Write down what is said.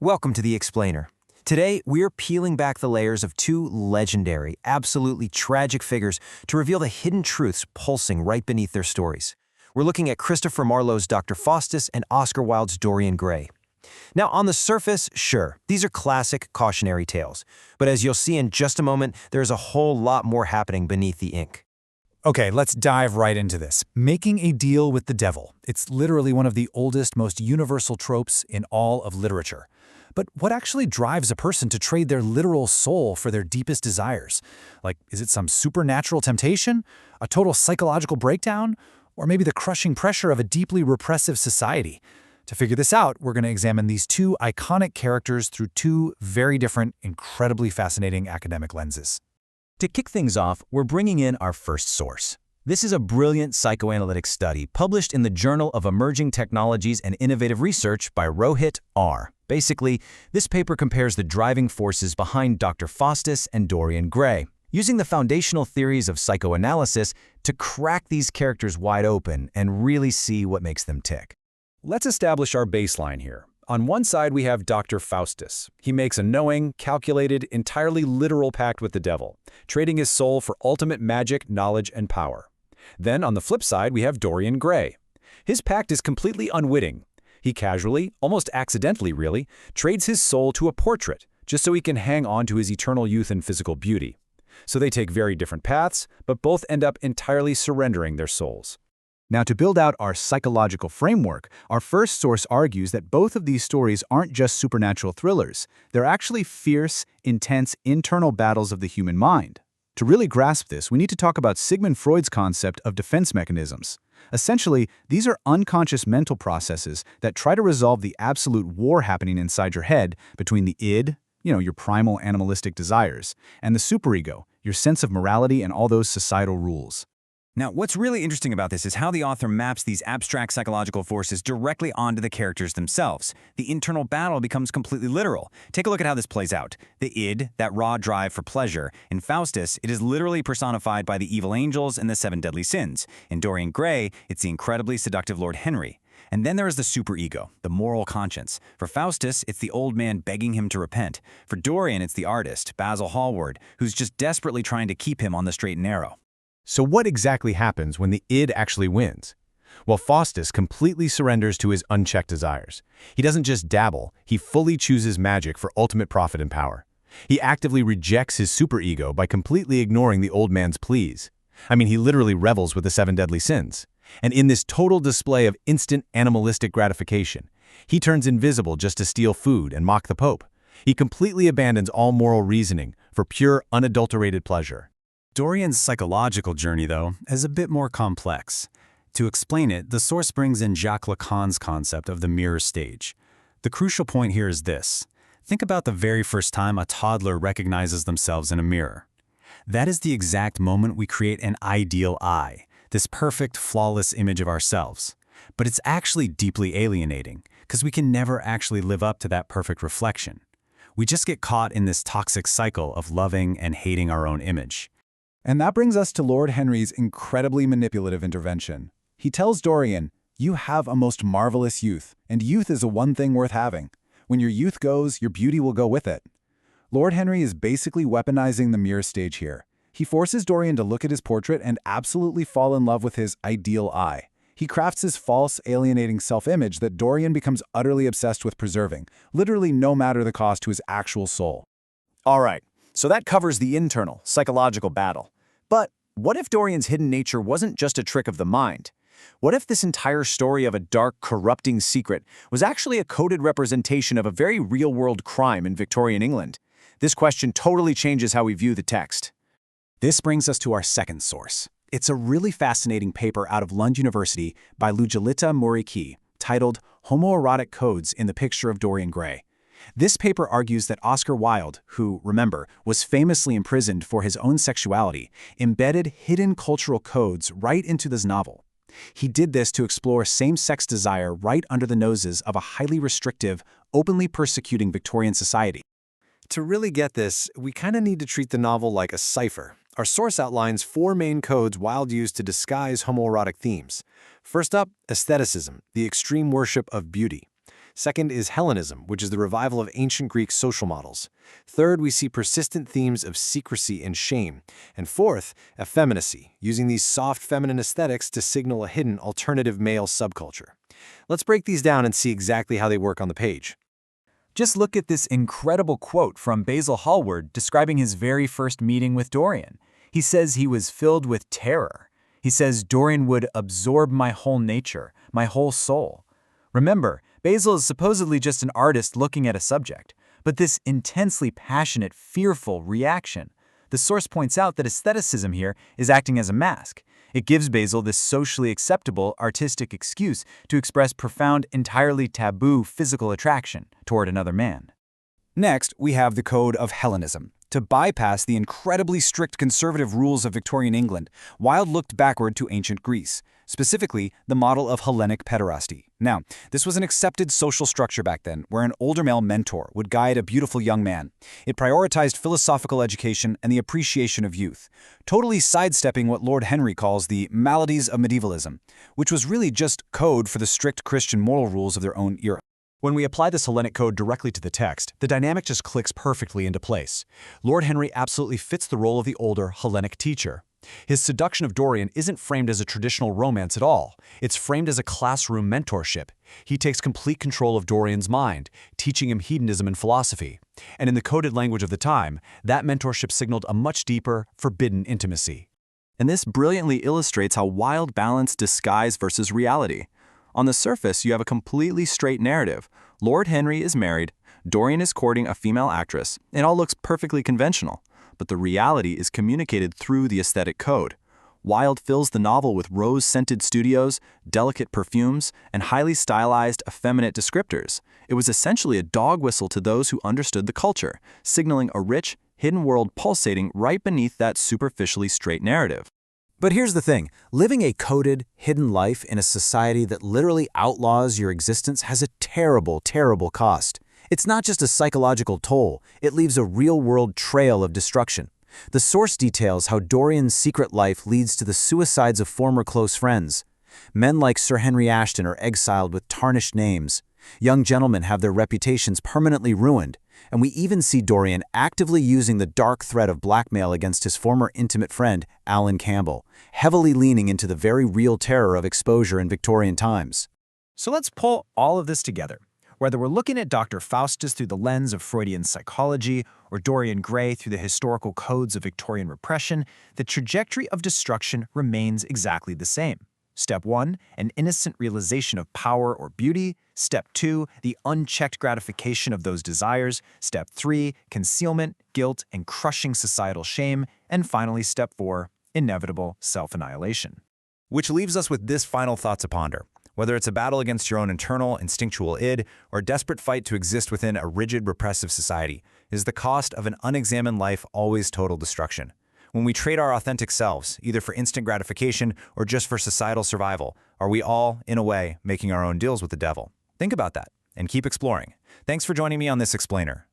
Welcome to The Explainer. Today, we're peeling back the layers of two legendary, absolutely tragic figures to reveal the hidden truths pulsing right beneath their stories. We're looking at Christopher Marlowe's Dr. Faustus and Oscar Wilde's Dorian Gray. Now, on the surface, sure, these are classic cautionary tales. But as you'll see in just a moment, there's a whole lot more happening beneath the ink. Okay, let's dive right into this. Making a deal with the devil. It's literally one of the oldest, most universal tropes in all of literature. But what actually drives a person to trade their literal soul for their deepest desires? Like, is it some supernatural temptation? A total psychological breakdown? Or maybe the crushing pressure of a deeply repressive society? To figure this out, we're going to examine these two iconic characters through two very different, incredibly fascinating academic lenses. To kick things off, we're bringing in our first source. This is a brilliant psychoanalytic study published in the Journal of Emerging Technologies and Innovative Research by Rohit R. Basically, this paper compares the driving forces behind Dr. Faustus and Dorian Gray, using the foundational theories of psychoanalysis to crack these characters wide open and really see what makes them tick. Let's establish our baseline here. On one side, we have Dr. Faustus. He makes a knowing, calculated, entirely literal pact with the devil, trading his soul for ultimate magic, knowledge, and power. Then, on the flip side, we have Dorian Gray. His pact is completely unwitting. He casually, almost accidentally really, trades his soul to a portrait, just so he can hang on to his eternal youth and physical beauty. So they take very different paths, but both end up entirely surrendering their souls. Now, to build out our psychological framework, our first source argues that both of these stories aren't just supernatural thrillers. They're actually fierce, intense, internal battles of the human mind. To really grasp this, we need to talk about Sigmund Freud's concept of defense mechanisms. Essentially, these are unconscious mental processes that try to resolve the absolute war happening inside your head between the id, your primal animalistic desires, and the superego, your sense of morality and all those societal rules. Now, what's really interesting about this is how the author maps these abstract psychological forces directly onto the characters themselves. The internal battle becomes completely literal. Take a look at how this plays out. The id, that raw drive for pleasure. In Faustus, it is literally personified by the evil angels and the seven deadly sins. In Dorian Gray, it's the incredibly seductive Lord Henry. And then there is the superego, the moral conscience. For Faustus, it's the old man begging him to repent. For Dorian, it's the artist, Basil Hallward, who's just desperately trying to keep him on the straight and narrow. So what exactly happens when the id actually wins? Well, Faustus completely surrenders to his unchecked desires. He doesn't just dabble, he fully chooses magic for ultimate profit and power. He actively rejects his superego by completely ignoring the old man's pleas. He literally revels with the seven deadly sins. And in this total display of instant animalistic gratification, he turns invisible just to steal food and mock the Pope. He completely abandons all moral reasoning for pure, unadulterated pleasure. Dorian's psychological journey, though, is a bit more complex. To explain it, the source brings in Jacques Lacan's concept of the mirror stage. The crucial point here is this. Think about the very first time a toddler recognizes themselves in a mirror. That is the exact moment we create an ideal I, this perfect, flawless image of ourselves. But it's actually deeply alienating, because we can never actually live up to that perfect reflection. We just get caught in this toxic cycle of loving and hating our own image. And that brings us to Lord Henry's incredibly manipulative intervention. He tells Dorian, "You have a most marvelous youth, and youth is a one thing worth having. When your youth goes, your beauty will go with it." Lord Henry is basically weaponizing the mirror stage here. He forces Dorian to look at his portrait and absolutely fall in love with his ideal I. He crafts his false, alienating self-image that Dorian becomes utterly obsessed with preserving, literally no matter the cost to his actual soul. All right, so that covers the internal, psychological battle. But what if Dorian's hidden nature wasn't just a trick of the mind? What if this entire story of a dark, corrupting secret was actually a coded representation of a very real-world crime in Victorian England? This question totally changes how we view the text. This brings us to our second source. It's a really fascinating paper out of Lund University by Lujulita Muriki, titled Homoerotic Codes in the Picture of Dorian Gray. This paper argues that Oscar Wilde, who, remember, was famously imprisoned for his own sexuality, embedded hidden cultural codes right into this novel. He did this to explore same-sex desire right under the noses of a highly restrictive, openly persecuting Victorian society. To really get this, we kind of need to treat the novel like a cipher. Our source outlines 4 main codes Wilde used to disguise homoerotic themes. First up, aestheticism, the extreme worship of beauty. Second is Hellenism, which is the revival of ancient Greek social models. Third, we see persistent themes of secrecy and shame. And fourth, effeminacy, using these soft feminine aesthetics to signal a hidden alternative male subculture. Let's break these down and see exactly how they work on the page. Just look at this incredible quote from Basil Hallward describing his very first meeting with Dorian. He says he was filled with terror. He says Dorian would absorb my whole nature, my whole soul. Remember, Basil is supposedly just an artist looking at a subject, but this intensely passionate, fearful reaction. The source points out that aestheticism here is acting as a mask. It gives Basil this socially acceptable, artistic excuse to express profound, entirely taboo physical attraction toward another man. Next, we have the Code of Hellenism. To bypass the incredibly strict conservative rules of Victorian England, Wilde looked backward to ancient Greece, specifically the model of Hellenic pederasty. Now, this was an accepted social structure back then, where an older male mentor would guide a beautiful young man. It prioritized philosophical education and the appreciation of youth, totally sidestepping what Lord Henry calls the maladies of medievalism, which was really just code for the strict Christian moral rules of their own era. When we apply this Hellenic code directly to the text, the dynamic just clicks perfectly into place. Lord Henry absolutely fits the role of the older Hellenic teacher. His seduction of Dorian isn't framed as a traditional romance at all. It's framed as a classroom mentorship. He takes complete control of Dorian's mind, teaching him hedonism and philosophy. And in the coded language of the time, that mentorship signaled a much deeper, forbidden intimacy. And this brilliantly illustrates how Wilde balanced disguise versus reality. On the surface, you have a completely straight narrative. Lord Henry is married, Dorian is courting a female actress. It all looks perfectly conventional, but the reality is communicated through the aesthetic code. Wilde fills the novel with rose-scented studios, delicate perfumes, and highly stylized, effeminate descriptors. It was essentially a dog whistle to those who understood the culture, signaling a rich, hidden world pulsating right beneath that superficially straight narrative. But here's the thing, living a coded, hidden life in a society that literally outlaws your existence has a terrible, terrible cost. It's not just a psychological toll, it leaves a real-world trail of destruction. The source details how Dorian's secret life leads to the suicides of former close friends. Men like Sir Henry Ashton are exiled with tarnished names. Young gentlemen have their reputations permanently ruined. And we even see Dorian actively using the dark threat of blackmail against his former intimate friend, Alan Campbell, heavily leaning into the very real terror of exposure in Victorian times. So let's pull all of this together. Whether we're looking at Dr. Faustus through the lens of Freudian psychology or Dorian Gray through the historical codes of Victorian repression, the trajectory of destruction remains exactly the same. Step 1, an innocent realization of power or beauty. Step 2, the unchecked gratification of those desires. Step 3, concealment, guilt, and crushing societal shame. And finally, Step 4, inevitable self-annihilation. Which leaves us with this final thought to ponder. Whether it's a battle against your own internal, instinctual id, or a desperate fight to exist within a rigid, repressive society, is the cost of an unexamined life always total destruction? When we trade our authentic selves, either for instant gratification or just for societal survival, are we all, in a way, making our own deals with the devil? Think about that, and keep exploring. Thanks for joining me on this explainer.